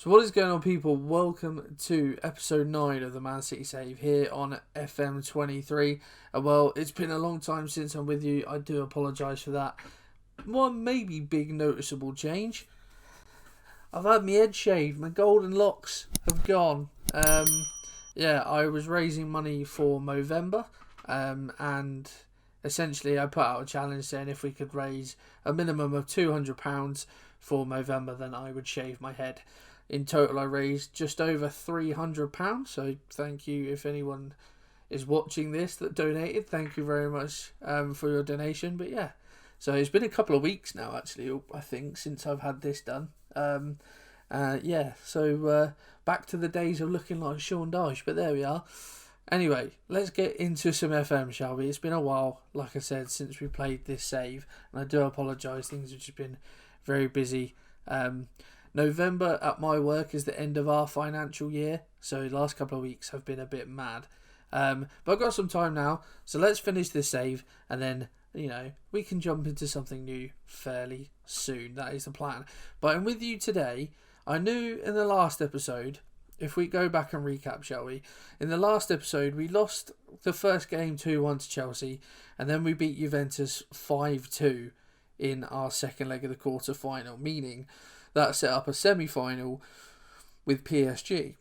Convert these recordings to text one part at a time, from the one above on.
So what is going on, people? Welcome to episode 9 of the Man City Save here on FM 23. Well, it's been a long time since I'm with you. I do apologise for that. One maybe big noticeable change. I've had my head shaved. My golden locks have gone. I was raising money for Movember. And essentially I put out a challenge saying if we could raise a minimum of £200 for Movember, then I would shave my head. In total, I raised just over £300. So thank you if anyone is watching this that donated. Thank you very much for your donation. But yeah, so it's been a couple of weeks now, actually, I think, since I've had this done. So back to the days of looking like Sean Dyche. But there we are. Anyway, let's get into some FM, shall we? It's been a while, like I said, since we played this save. And I do apologise. Things have just been very busy. November at my work is the end of our financial year, so the last couple of weeks have been a bit mad. But I've got some time now, so let's finish this save, and then, we can jump into something new fairly soon. That is the plan. But I'm with you today. I knew in the last episode, if we go back and recap, shall we? In the last episode, we lost the first game 2-1 to Chelsea, and then we beat Juventus 5-2 in our second leg of the quarter-final, meaning that set up a semi-final with PSG.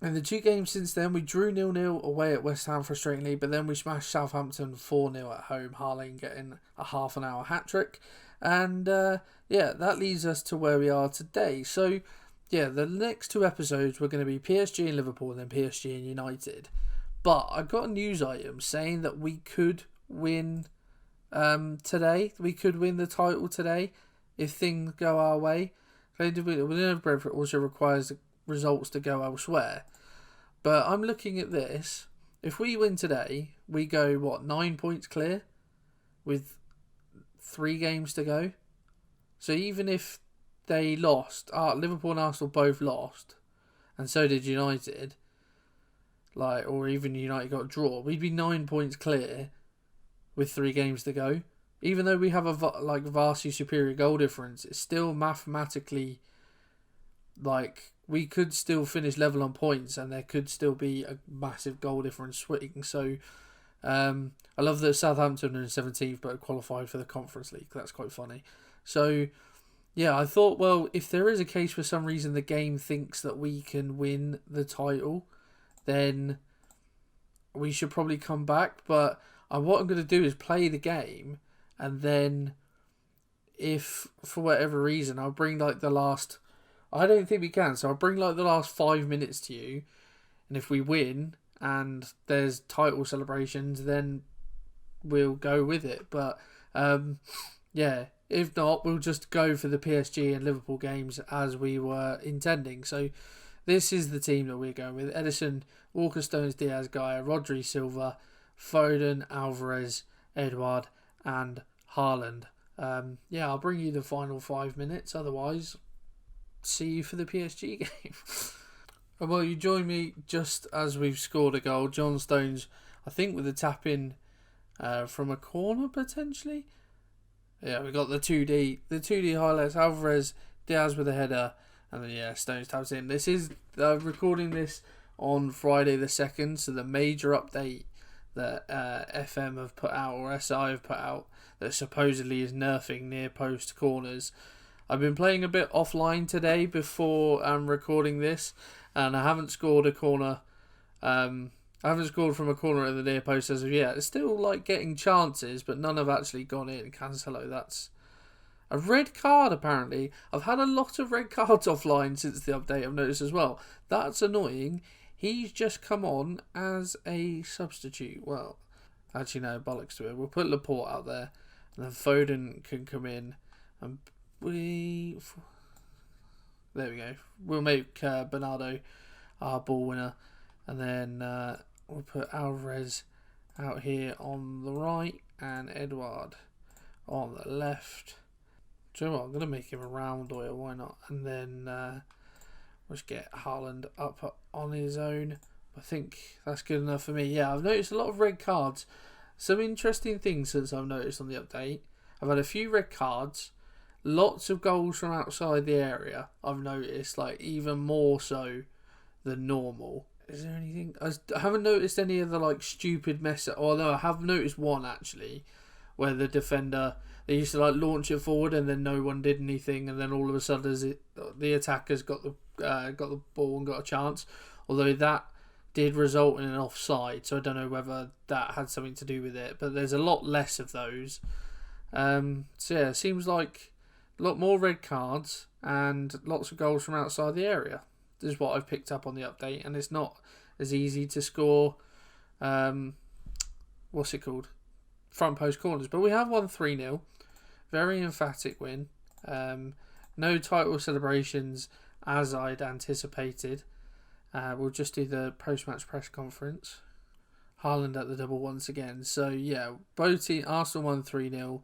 In the two games since then, we drew 0-0 away at West Ham frustratingly, but then we smashed Southampton 4-0 at home, Haaland getting a half-an-hour hat-trick. And that leads us to where we are today. So, the next two episodes were going to be PSG and Liverpool and then PSG and United. But I got a news item saying that we could win today. We could win the title today if things go our way. It also requires the results to go elsewhere. But I'm looking at this. If we win today, we go, 9 points clear with 3 games to go. So even if they lost, Liverpool and Arsenal both lost, and so did United, or even United got a draw, we'd be 9 points clear with 3 games to go. Even though we have a vastly superior goal difference, it's still mathematically, we could still finish level on points and there could still be a massive goal difference swing. So, I love that Southampton are in 17th but qualified for the Conference League. That's quite funny. So, I thought, if there is a case for some reason the game thinks that we can win the title, then we should probably come back. But what I'm going to do is play the game. And then, if for whatever reason, I'll bring the last... I don't think we can, so I'll bring the last 5 minutes to you. And if we win and there's title celebrations, then we'll go with it. But, if not, we'll just go for the PSG and Liverpool games as we were intending. So, this is the team that we're going with. Edison, Walker, Stones, Diaz, Gaia, Rodri, Silva, Foden, Alvarez, Edouard, and Haaland. I'll bring you the final 5 minutes. Otherwise, see you for the PSG game. Well, you join me just as we've scored a goal. John Stones, I think with a tap in from a corner potentially. Yeah, we got the 2D highlights. Alvarez, Diaz with a header, and then Stones taps in. This is recording this on Friday the 2nd, so the major update that FM have put out, or SI have put out, that supposedly is nerfing near post corners. I've been playing a bit offline today before recording this, and I haven't scored a corner. I haven't scored from a corner at the near post as of yet. It's still getting chances, but none have actually gone in. Cancelo, that's a red card apparently. I've had a lot of red cards offline since the update, I've noticed as well. That's annoying. He's just come on as a substitute. Well, actually no, bollocks to it. We'll put Laporte out there, and then Foden can come in, and there we go. We'll make Bernardo our ball winner, and then we'll put Alvarez out here on the right, and Edouard on the left. Do you know what? I'm going to make him a round oil, why not? And then let's get Haaland up on his own. I think that's good enough for me. Yeah, I've noticed a lot of red cards. Some interesting things since I've noticed on the update. I've had a few red cards. lots of goals from outside the area. I've noticed, like, even more so than normal. Is there anything? I haven't noticed any of the, like, stupid mess. Although I have noticed one, actually, where the defender, they used to, like, launch it forward and then no one did anything, and then all of a sudden the attackers got the ball and got a chance. Although that did result in an offside, so I don't know whether that had something to do with it. But there's a lot less of those. So yeah, it seems like a lot more red cards and lots of goals from outside the area. This is what I've picked up on the update, and it's not as easy to score. What's it called? Front post corners, but we have won 3-0. Very emphatic win. No title celebrations as I'd anticipated. We'll just do the post-match press conference. Haaland at the double once again. So yeah, both teams, Arsenal won 3-0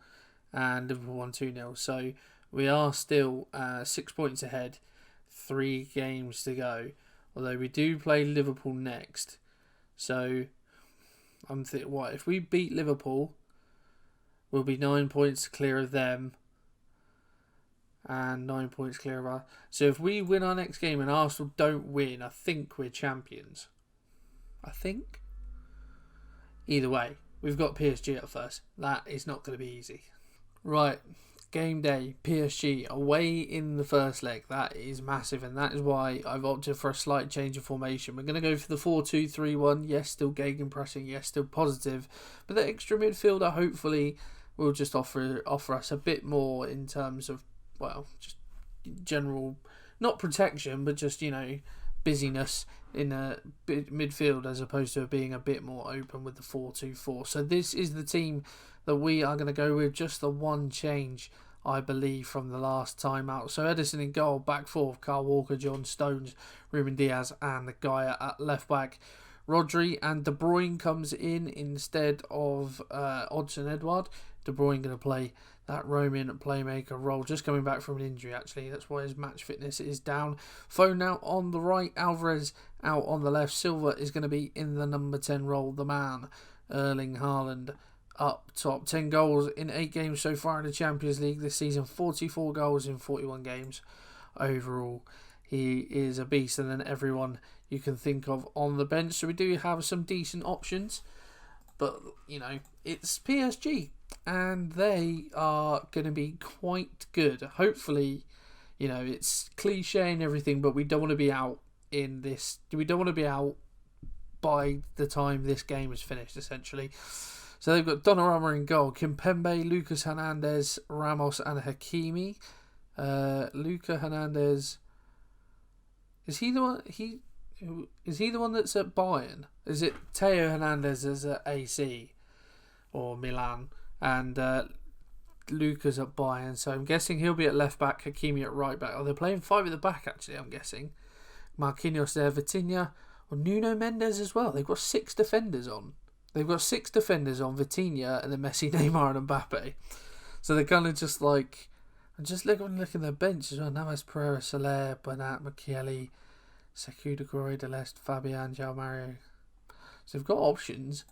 and Liverpool won 2-0. So we are still 6 points ahead, 3 games to go. Although we do play Liverpool next. So I'm thinking, what if we beat Liverpool? We'll be 9 points clear of them. And 9 points clear of us. So if we win our next game and Arsenal don't win, I think we're champions. I think. Either way, we've got PSG at first. That is not going to be easy. Right, game day, PSG away in the first leg. That is massive, and that is why I've opted for a slight change of formation. We're going to go for the 4-2-3-1. Yes, still gegenpressing. Yes, still positive. But the extra midfielder hopefully will just offer us a bit more in terms of, well, just general, not protection, but just, busyness in a midfield as opposed to being a bit more open with the 4-2-4. So this is the team that we are going to go with. Just the one change, I believe, from the last time out. So Edison in goal, back four, Kyle Walker, John Stones, Ruben Diaz and the guy at left back. Rodri and De Bruyne comes in instead of Odsonne Edouard. De Bruyne going to play that roaming playmaker role, just coming back from an injury actually. That's why his match fitness is down. Foden out on the right, Alvarez out on the left. Silva is going to be in the number 10 role, the man. Erling Haaland up top. 10 goals in 8 games so far in the Champions League this season. 44 goals in 41 games overall. He is a beast, and then everyone you can think of on the bench. So we do have some decent options. But, it's PSG. And they are going to be quite good. Hopefully, it's cliche and everything, but we don't want to be out in this. We don't want to be out by the time this game is finished, essentially. So they've got Donnarumma in goal, Kimpembe, Lucas Hernandez, Ramos and Hakimi. Luca Hernandez, is he the one? Is he the one that's at Bayern? Is it Theo Hernandez as at AC or Milan? And Luca's at Bayern, so I'm guessing he'll be at left back, Hakimi at right back. Oh, they're playing 5 at the back actually, I'm guessing. Marquinhos there, Vitinha, or Nuno Mendes as well. They've got 6 defenders on. Vitinha, and then Messi, Neymar and Mbappe. So they're kind of just like, I'm just looking at their bench as well. Navas, Pereira, Soler, Bernat, Michele, Sekou Doucouré, Deleste, Fabian, João Mario. So they've got options.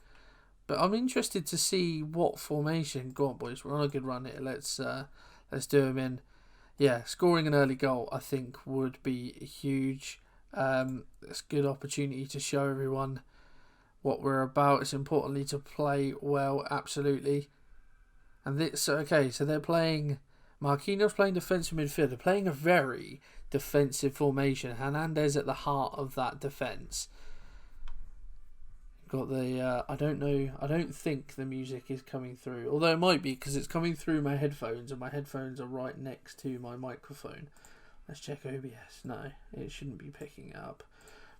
But I'm interested to see what formation. Go on, boys. We're on a good run here. Let's do them in. Yeah, scoring an early goal, I think, would be huge. It's a good opportunity to show everyone what we're about. It's importantly to play well, absolutely. And this, so they're playing. Marquinhos playing defensive midfield. They're playing a very defensive formation. Hernandez at the heart of that defence. Got the, I don't think the music is coming through. Although it might be, because it's coming through my headphones, and my headphones are right next to my microphone. Let's check OBS. No, it shouldn't be picking it up.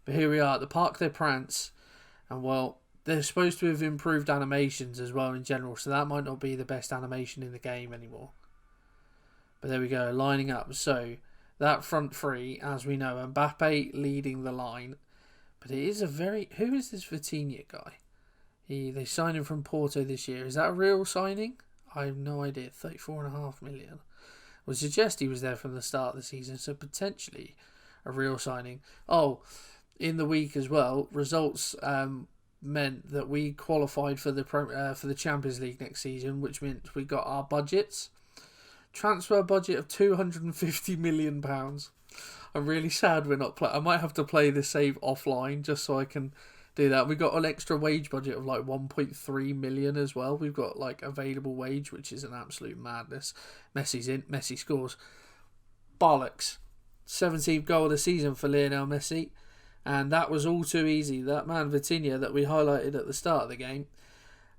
But here we are at the Parc des Princes. And well, they're supposed to have improved animations as well in general, so that might not be the best animation in the game anymore. But there we go, lining up. So, that front three, as we know, Mbappe leading the line. But it is a very... Who is this Vitinha guy? They signed him from Porto this year. Is that a real signing? I have no idea. 34.5 million. Would suggest he was there from the start of the season, so potentially a real signing. Oh, in the week as well, results meant that we qualified for the Champions League next season, which meant we got our budgets. transfer budget of £250 million. I'm really sad we're not playing. I might have to play this save offline just so I can do that. We've got an extra wage budget of like 1.3 million as well. We've got like available wage, which is an absolute madness. Messi's in. Messi scores. Bollocks. 17th goal of the season for Lionel Messi. And that was all too easy. That man Vitinha that we highlighted at the start of the game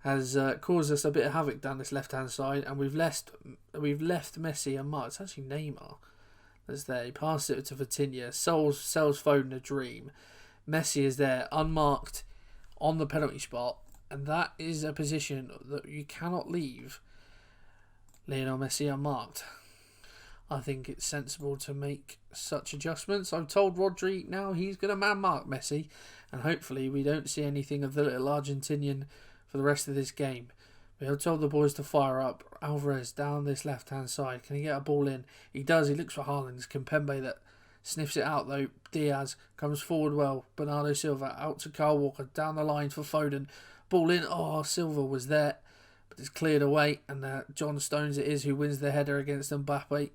has caused us a bit of havoc down this left-hand side. And we've left Messi unmarked. It's actually Neymar that's there. He passes it to Vitinha. Sells Foden a dream. Messi is there, unmarked, on the penalty spot. And that is a position that you cannot leave Lionel Messi unmarked. I think it's sensible to make such adjustments. I've told Rodri now he's going to man-mark Messi. And hopefully we don't see anything of the little Argentinian for the rest of this game. We have told the boys to fire up. Alvarez down this left-hand side. Can he get a ball in? He does. He looks for Haaland. It's Kimpembe that sniffs it out though. Diaz comes forward well. Bernardo Silva out to Kyle Walker. Down the line for Foden. Ball in. Oh, Silva was there. But it's cleared away. And John Stones it is who wins the header against Mbappe.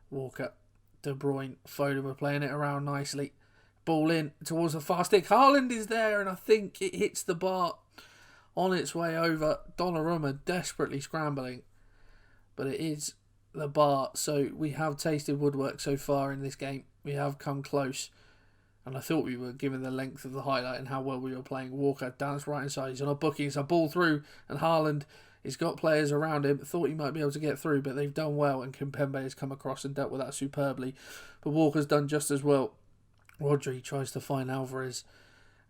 Walker, De Bruyne, Foden were playing it around nicely. Ball in towards the far stick. Haaland is there and I think it hits the bar. On its way over, Donnarumma desperately scrambling. But it is the bar. So we have tasted woodwork so far in this game. We have come close. And I thought we were given the length of the highlight and how well we were playing. Walker down his right hand side. He's on a booking. It's a ball through. And Haaland, he's got players around him. Thought he might be able to get through. But they've done well. And Kimpembe has come across and dealt with that superbly. But Walker's done just as well. Rodri tries to find Alvarez.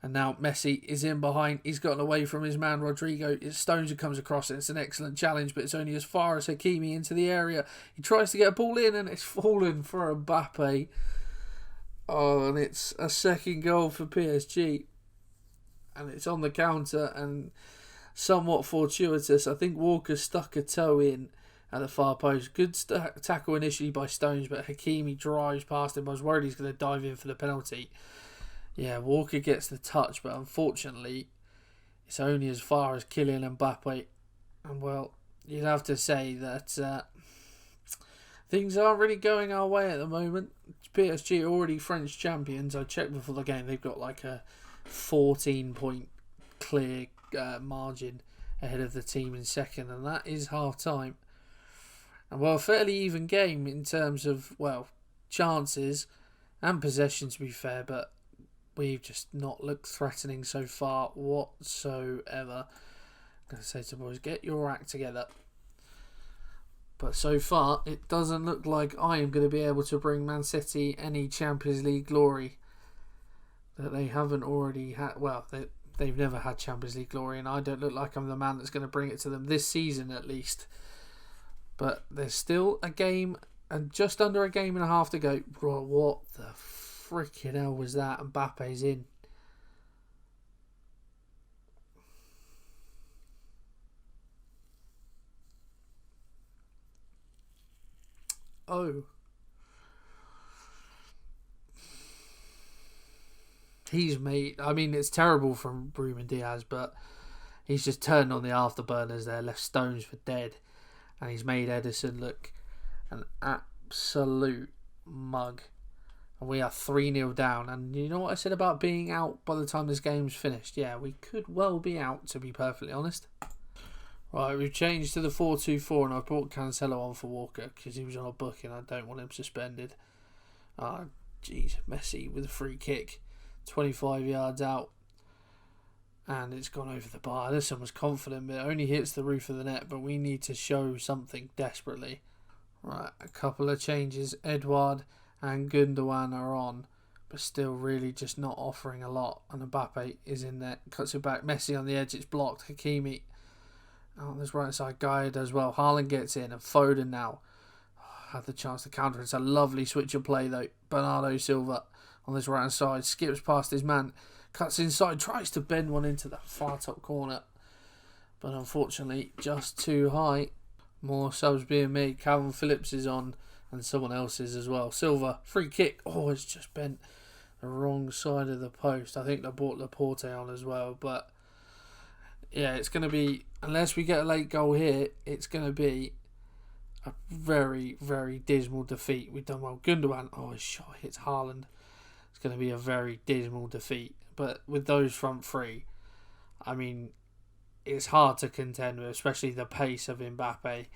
And now Messi is in behind. He's gotten away from his man Rodrigo. It's Stones who comes across it. It's an excellent challenge, but it's only as far as Hakimi into the area. He tries to get a ball in and it's fallen for Mbappe. Oh, and it's a second goal for PSG. And it's on the counter and somewhat fortuitous. I think Walker stuck a toe in at the far post. Good tackle initially by Stones, but Hakimi drives past him. I was worried he's going to dive in for the penalty. Yeah, Walker gets the touch, but unfortunately, it's only as far as Kylian Mbappe. And, well, you'd have to say that things aren't really going our way at the moment. PSG are already French champions. I checked before the game. They've got like a 14-point clear margin ahead of the team in second, and that is half-time. And, well, a fairly even game in terms of, well, chances and possession, to be fair, but we've just not looked threatening so far whatsoever. I'm going to say to the boys, get your act together. But so far, it doesn't look like I am going to be able to bring Man City any Champions League glory that they haven't already had. Well, they've never had Champions League glory, and I don't look like I'm the man that's going to bring it to them this season at least. But there's still a game, and just under a game and a half to go. Bro, what the freaking hell was that? Mbappe's in. Oh. He's made... I mean, it's terrible from Ruben Diaz, but he's just turned on the afterburners there, left Stones for dead. And he's made Ederson look an absolute mug. And we are 3-0 down. And you know what I said about being out by the time this game's finished? Yeah, we could well be out, to be perfectly honest. Right, we've changed to the 4-2-4 and I brought Cancelo on for Walker because he was on a booking. I don't want him suspended. Jeez, Messi with a free kick. 25 yards out. And it's gone over the bar. Ederson was confident, but it only hits the roof of the net. But we need to show something desperately. Right, a couple of changes. Edouard and Gundogan are on, but still really just not offering a lot. And Mbappe is in there, cuts it back. Messi on the edge, it's blocked. Hakimi on this right side, Guy does well. Haaland gets in, and Foden now had the chance to counter. It's a lovely switch of play though. Bernardo Silva on this right hand side, skips past his man, cuts inside, tries to bend one into that far top corner, but unfortunately just too high. More subs being made. Calvin Phillips is on, and someone else is as well. Silva, free kick. Oh, it's just bent the wrong side of the post. I think they brought Laporte on as well. But yeah, it's going to be, unless we get a late goal here, it's going to be a very, very dismal defeat. We've done well. Gundogan, oh, his shot hits Haaland. It's going to be a very dismal defeat. But with those front three, I mean, it's hard to contend with, especially the pace of Mbappe.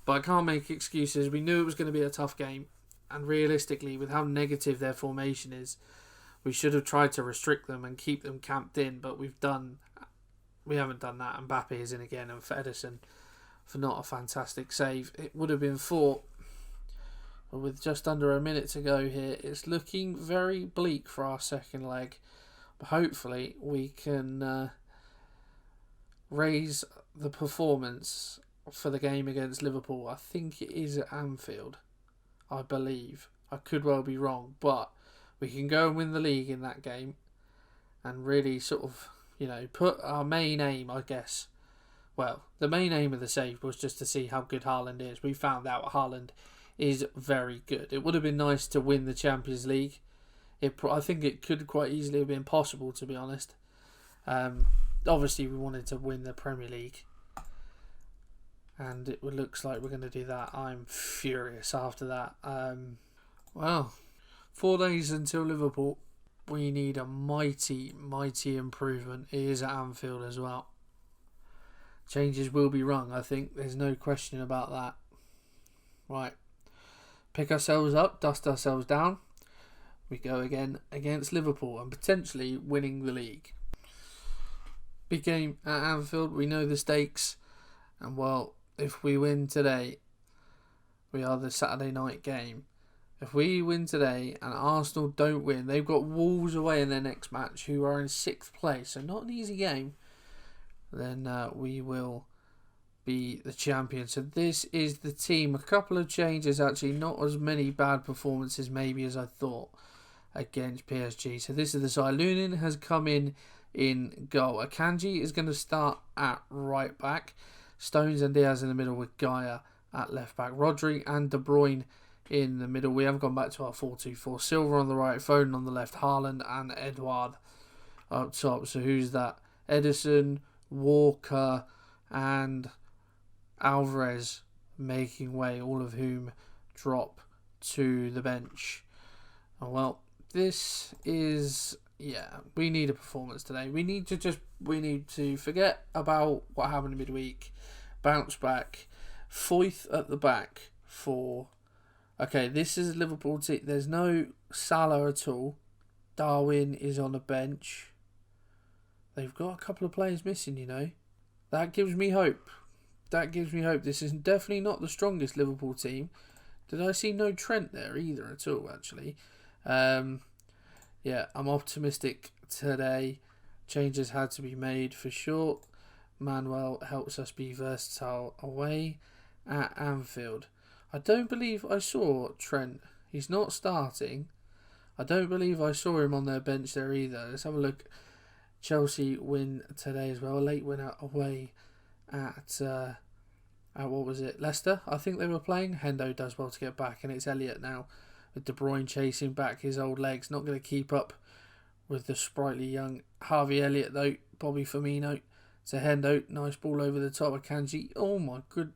But I can't make excuses. We knew it was going to be a tough game. And realistically, with how negative their formation is, we should have tried to restrict them and keep them camped in. But we haven't done that. Mbappe is in again, and for Edison, for not a fantastic save. It would have been fought. But with just under a minute to go here, it's looking very bleak for our second leg. But hopefully we can raise the performance for the game against Liverpool. I think it is at Anfield, I believe. I could well be wrong, but we can go and win the league in that game and really sort of, put our main aim, I guess. Well, the main aim of the save was just to see how good Haaland is. We found out Haaland is very good. It would have been nice to win the Champions League. I think it could quite easily have been possible, to be honest. Obviously, we wanted to win the Premier League. And it looks like we're going to do that. I'm furious after that. Well, 4 days until Liverpool. We need a mighty, mighty improvement. It is at Anfield as well. Changes will be rung, I think. There's no question about that. Right. Pick ourselves up, dust ourselves down. We go again against Liverpool and potentially winning the league. Big game at Anfield. We know the stakes. And well, if we win today, we are the Saturday night game. If we win today and Arsenal don't win, they've got Wolves away in their next match, who are in 6th place, so not an easy game, then we will be the champions. So this is the team. A couple of changes, actually, not as many bad performances maybe as I thought against PSG. So this is the side. Lunin has come in goal. Akanji is going to start at right back. Stones and Diaz in the middle with Gaia at left back. Rodri and De Bruyne in the middle. We have gone back to our 4-2-4. Silva on the right, Foden on the left, Haaland and Edouard up top. So who's that? Edison, Walker and Alvarez making way, all of whom drop to the bench. Oh, well, this is... yeah, we need a performance today. We need to forget about what happened in midweek, bounce back. Foyth at the back for... okay, this is Liverpool team. There's no Salah at all. Darwin is on the bench. They've got a couple of players missing, That gives me hope. This is definitely not the strongest Liverpool team. Did I see no Trent there either at all, actually? Yeah, I'm optimistic today. Changes had to be made for sure. Manuel helps us be versatile away at Anfield. I don't believe I saw Trent. He's not starting. I don't believe I saw him on their bench there either. Let's have a look. Chelsea win today as well. A late win away at what was it? Leicester, I think they were playing. Hendo does well to get back, and it's Elliott now with De Bruyne chasing back his old legs. Not going to keep up with the sprightly young Harvey Elliott though. Bobby Firmino to Hendo. Nice ball over the top of Kanji. Oh my good.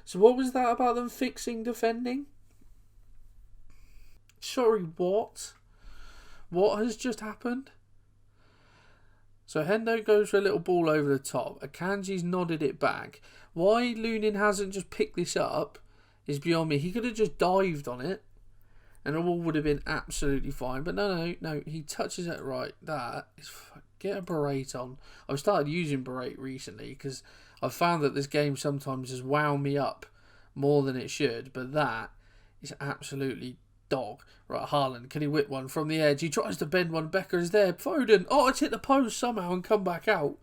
So what was that about them fixing defending? Sorry, what? What has just happened? So Hendo goes for a little ball over the top. Akanji's nodded it back. Why Lunin hasn't just picked this up is beyond me. He could have just dived on it and it all would have been absolutely fine. But no. He touches it right. That is... get a berate on. I've started using berate recently because I've found that this game sometimes has wound me up more than it should. But that is absolutely dog. Right, Haaland, can he whip one from the edge? He tries to bend one. Becker is there. Foden. Oh, it's hit the post somehow and come back out.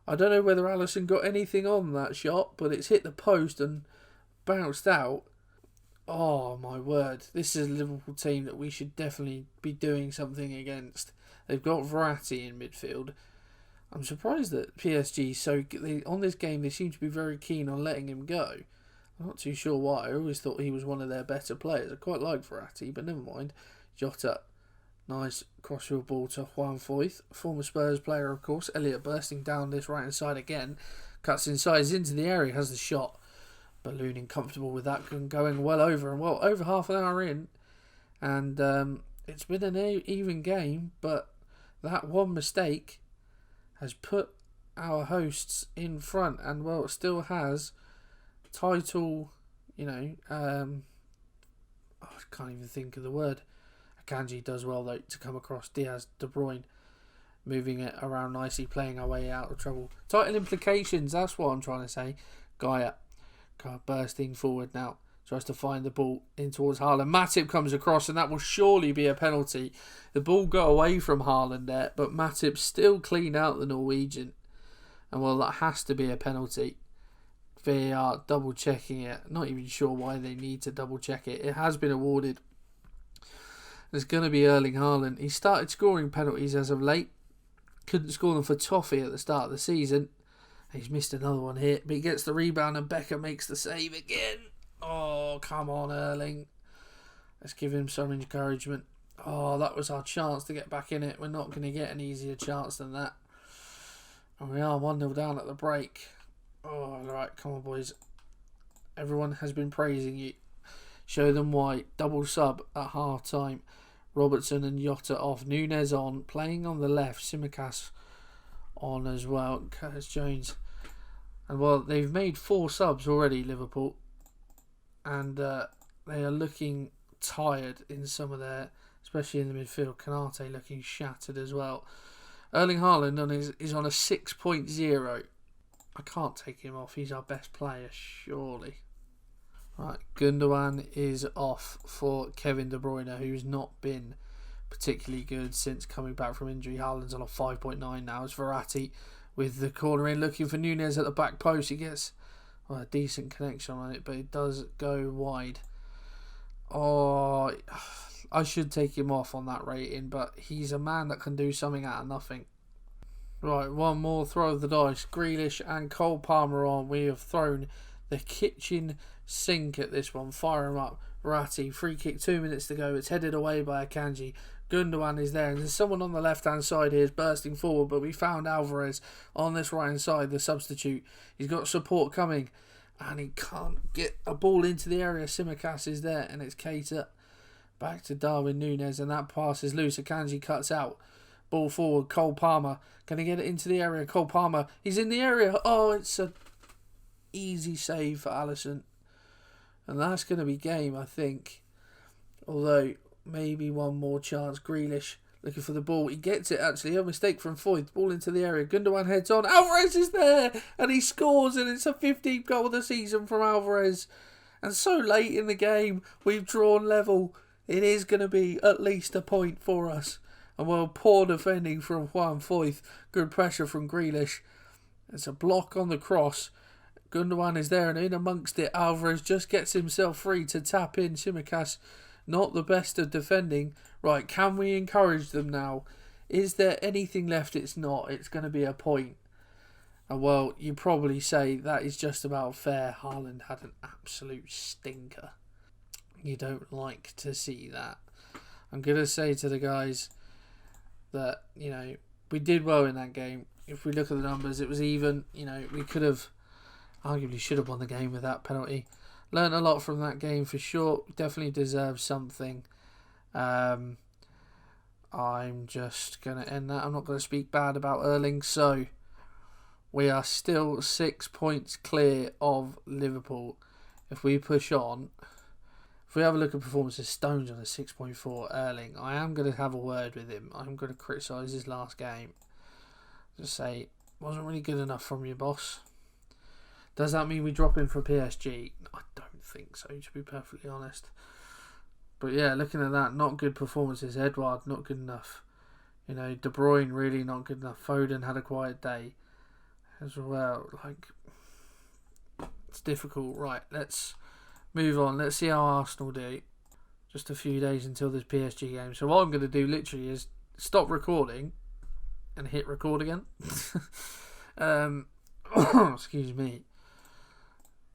I don't know whether Alisson got anything on that shot, but it's hit the post and bounced out. Oh, my word. This is a Liverpool team that we should definitely be doing something against. They've got Verratti in midfield. I'm surprised that PSG, on this game, they seem to be very keen on letting him go. I'm not too sure why. I always thought he was one of their better players. I quite like Verratti, but never mind. Jota, nice crossfield ball to Juan Foyth, former Spurs player, of course. Elliott bursting down this right-hand side again. Cuts inside, into the area, has the shot. Ballooning comfortable with that, going well over half an hour in. And it's been an even game, but that one mistake has put our hosts in front, and it still has title, I can't even think of the word. Akanji does well though to come across Diaz, De Bruyne, moving it around nicely, playing our way out of trouble. Title implications, that's what I'm trying to say. Gaia bursting forward now, tries to find the ball in towards Haaland. Matip comes across, and that will surely be a penalty. The ball got away from Haaland there, but Matip still cleaned out the Norwegian. And that has to be a penalty. VAR double checking it. Not even sure why they need to double check it. It has been awarded. There's going to be Erling Haaland. He started scoring penalties as of late. Couldn't score them for Toffee at the start of the season. He's missed another one here, but he gets the rebound and Becker makes the save again. Oh, come on, Erling. Let's give him some encouragement. Oh, that was our chance to get back in it. We're not going to get an easier chance than that. And we are 1-0 down at the break. Oh, alright, come on, boys. Everyone has been praising you. Show them why. Double sub at half time. Robertson and Jota off. Nunes on. Playing on the left. Simicas on as well. Curtis Jones. And they've made 4 subs already, Liverpool. And they are looking tired in some of their, especially in the midfield. Kanate looking shattered as well. Erling Haaland is on a 6.0. I can't take him off. He's our best player, surely. Right, Gundogan is off for Kevin De Bruyne, who's not been particularly good since coming back from injury. Haaland's on a 5.9 now. It's Verratti with the corner in, looking for Nunes at the back post. He gets a decent connection on it, but it does go wide. Oh, I should take him off on that rating, but he's a man that can do something out of nothing. Right, one more throw of the dice. Grealish and Cole Palmer on. We have thrown the kitchen sink at this one. Fire him up. Verratti, free kick, 2 minutes to go. It's headed away by Akanji. Gundogan is there, and there's someone on the left-hand side here is bursting forward, but we found Alvarez on this right-hand side, the substitute. He's got support coming, and he can't get a ball into the area. Simicas is there, and it's Keita. Back to Darwin Nunes, and that pass is loose. Akanji cuts out. Ball forward. Cole Palmer. Can he get it into the area? Cole Palmer. He's in the area. Oh, it's a easy save for Alisson. And that's going to be game, I think. Although, maybe one more chance. Grealish looking for the ball. He gets it, actually. A mistake from Foyth. Ball into the area. Gundogan heads on. Alvarez is there! And he scores, and it's a 15th goal of the season from Alvarez. And so late in the game, we've drawn level. It is going to be at least a point for us. And poor defending from Juan Foyth. Good pressure from Grealish. It's a block on the cross. Gundogan is there, and in amongst it, Alvarez just gets himself free to tap in. Simicas, not the best of defending. Right, can we encourage them now? Is there anything left? It's not. It's going to be a point. And you probably say that is just about fair. Haaland had an absolute stinker. You don't like to see that. I'm going to say to the guys that, we did well in that game. If we look at the numbers, it was even. We could have, arguably should have won the game with that penalty. Learned a lot from that game for sure. Definitely deserves something. I'm just going to end that. I'm not going to speak bad about Erling. So, we are still 6 points clear of Liverpool. If we push on, if we have a look at performances, Stones on a 6.4, Erling. I am going to have a word with him. I'm going to criticise his last game. Just say, wasn't really good enough from you, boss. Does that mean we drop him for PSG? I don't think so, to be perfectly honest. But yeah, looking at that, not good performances. Edouard, not good enough. De Bruyne, really not good enough. Foden had a quiet day as well. It's difficult. Right, let's move on. Let's see how Arsenal do. Just a few days until this PSG game. So what I'm going to do literally is stop recording and hit record again. Excuse me.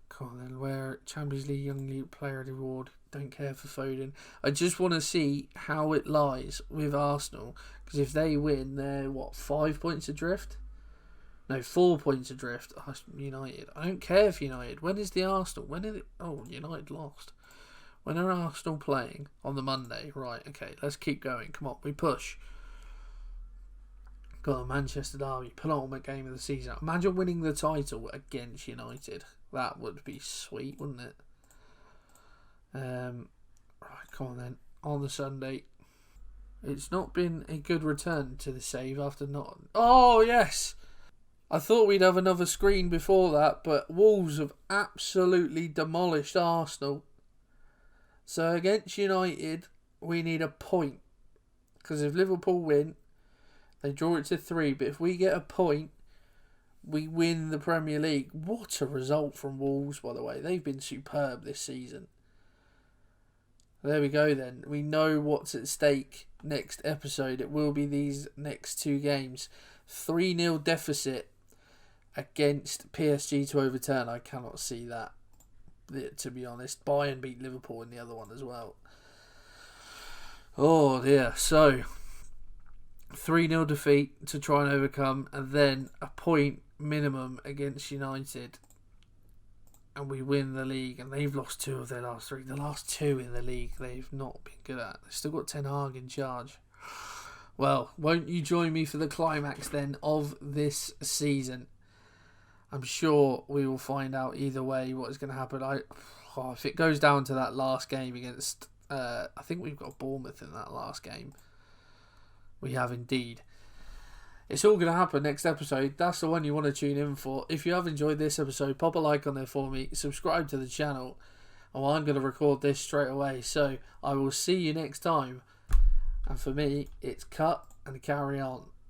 Come on then, where Champions League Young League Player Award. Don't care for Foden. I just want to see how it lies with Arsenal. Because if they win, they're 5 points adrift? No, 4 points adrift. United. I don't care if United. When is the Arsenal? When is it? Oh, United lost. When are Arsenal playing? On the Monday. Right, okay. Let's keep going. Come on, we push. Got a Manchester derby. Penultimate game of the season. Imagine winning the title against United. That would be sweet, wouldn't it? Right, come on then. On the Sunday. It's not been a good return to the save after not... Oh, yes! I thought we'd have another screen before that, but Wolves have absolutely demolished Arsenal. So against United, we need a point. Because if Liverpool win, they draw it to 3. But if we get a point, we win the Premier League. What a result from Wolves, by the way. They've been superb this season. There we go then. We know what's at stake next episode. It will be these next 2 games. 3-0 deficit against PSG to overturn. I cannot see that, to be honest. Bayern beat Liverpool in the other one as well. Oh dear. So 3-0 defeat to try and overcome, and then a point minimum against United, and we win the league. And they've lost 2 of their last 3. The last 2 in the league they've not been good at. They've still got Ten Hag in charge. Well, won't you join me for the climax then of this season? I'm sure we will find out either way what is going to happen. If it goes down to that last game against... I think we've got Bournemouth in that last game. We have indeed. It's all going to happen next episode. That's the one you want to tune in for. If you have enjoyed this episode, pop a like on there for me. Subscribe to the channel. And I'm going to record this straight away. So I will see you next time. And for me, it's cut and carry on.